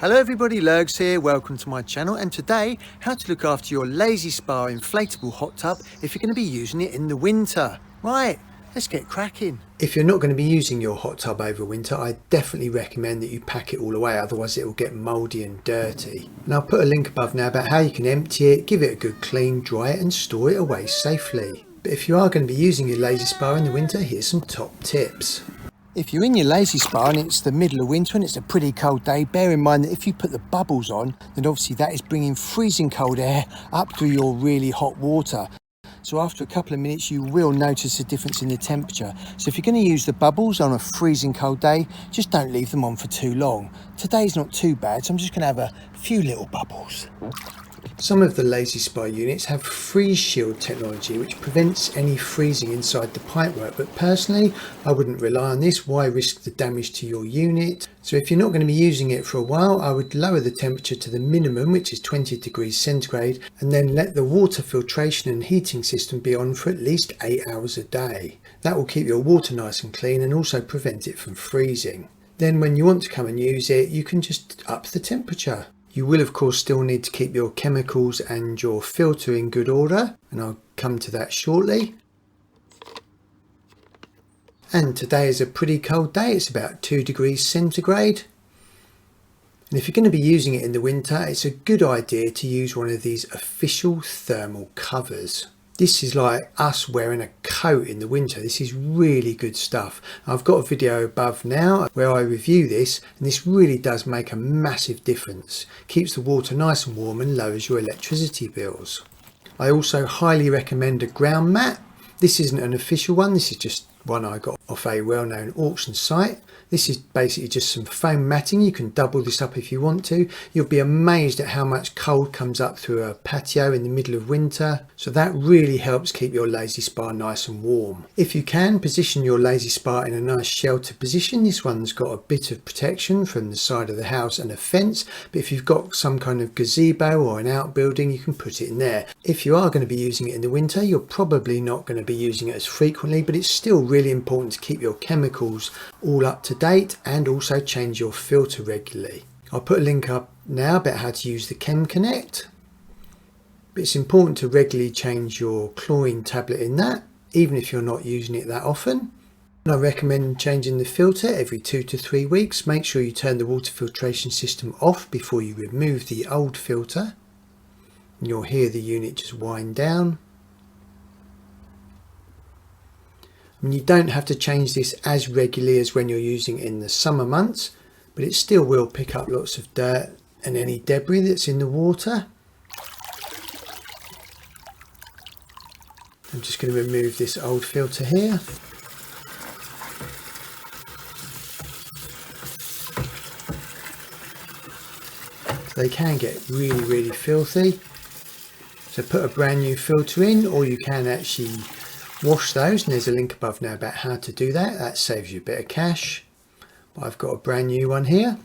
Hello everybody, Lurgs here, welcome to my channel, and today how to look after your LAY-Z-SPA Inflatable Hot Tub if you're going to be using it in the winter. Right, let's get cracking. If you're not going to be using your hot tub over winter, I definitely recommend that you pack it all away, otherwise it will get mouldy and dirty. And I'll put a link above now about how you can empty it, give it a good clean, dry it and store it away safely. But if you are going to be using your LAY-Z-SPA in the winter, here's some top tips. If you're in your LAY-Z-SPA and it's the middle of winter and it's a pretty cold day, bear in mind that if you put the bubbles on, then obviously that is bringing freezing cold air up through your really hot water. So after a couple of minutes, you will notice a difference in the temperature. So if you're going to use the bubbles on a freezing cold day, just don't leave them on for too long. Today's not too bad, so I'm just going to have a few little bubbles. Some of the LAY-Z-SPA units have freeze shield technology which prevents any freezing inside the pipework, but personally I wouldn't rely on this. Why risk the damage to your unit? So if you're not going to be using it for a while, I would lower the temperature to the minimum, which is 20 degrees centigrade, and then let the water filtration and heating system be on for at least 8 hours a day. That will keep your water nice and clean and also prevent it from freezing. Then when you want to come and use it, you can just up the temperature. You will of course still need to keep your chemicals and your filter in good order, and I'll come to that shortly. And today is a pretty cold day, it's about 2 degrees centigrade. And if you're going to be using it in the winter, it's a good idea to use one of these official thermal covers. This is like us wearing a coat in the winter. This is really good stuff. I've got a video above now where I review this, and this really does make a massive difference. Keeps the water nice and warm and lowers your electricity bills. I also highly recommend a ground mat. This isn't an official one, this is just one I got off a well-known auction site. This is basically just some foam matting. You can double this up if you want to. You'll be amazed at how much cold comes up through a patio in the middle of winter. So that really helps keep your LAY-Z-SPA nice and warm. If you can, position your LAY-Z-SPA in a nice sheltered position. This one's got a bit of protection from the side of the house and a fence. But if you've got some kind of gazebo or an outbuilding, you can put it in there. If you are going to be using it in the winter, you're probably not going to be using it as frequently, but it's still really important to keep your chemicals all up to date and also change your filter regularly. I'll put a link up now about how to use the Chem Connect. But it's important to regularly change your chlorine tablet in that, even if you're not using it that often. And I recommend changing the filter every 2 to 3 weeks. Make sure you turn the water filtration system off before you remove the old filter. And you'll hear the unit just wind down. And you don't have to change this as regularly as when you're using it in the summer months, but it still will pick up lots of dirt and any debris that's in the water. I'm just going to remove this old filter here. They can get really filthy. So put a brand new filter in, or you can actually wash those, and there's a link above now about how to do that. That saves you a bit of cash. But I've got a brand new one here.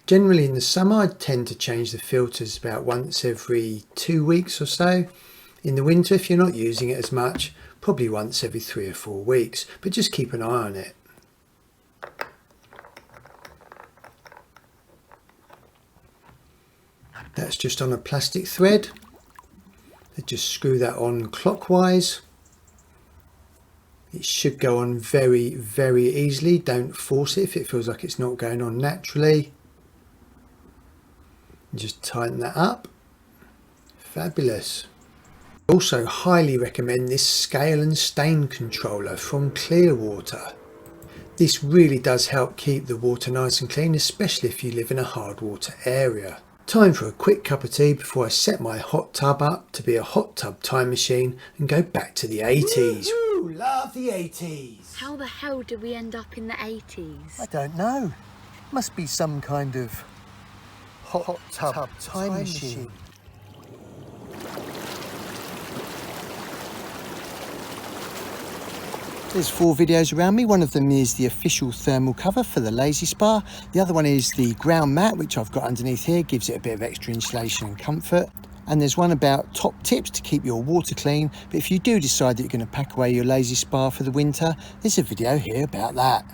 Generally in the summer I tend to change the filters about once every 2 weeks or so. In the winter, if you're not using it as much, probably once every 3 or 4 weeks, but just keep an eye on it. That's just on a plastic thread. Just screw that on clockwise. It should go on very easily. Don't force it if it feels like it's not going on naturally. Just tighten that up. Fabulous. Also highly recommend this scale and stain controller from Clearwater. This really does help keep the water nice and clean, especially if you live in a hard water area. Time for a quick cup of tea before I set my hot tub up to be a hot tub time machine and go back to the 80s. Woo, love the 80s. How the hell did we end up in the 80s? I don't know. Must be some kind of hot tub time machine. There's 4 videos around me. One of them is the official thermal cover for the LAY-Z-SPA. The other one is the ground mat, which I've got underneath here, gives it a bit of extra insulation and comfort. and there's one about top tips to keep your water clean. But if you do decide that you're going to pack away your LAY-Z-SPA for the winter, there's a video here about that.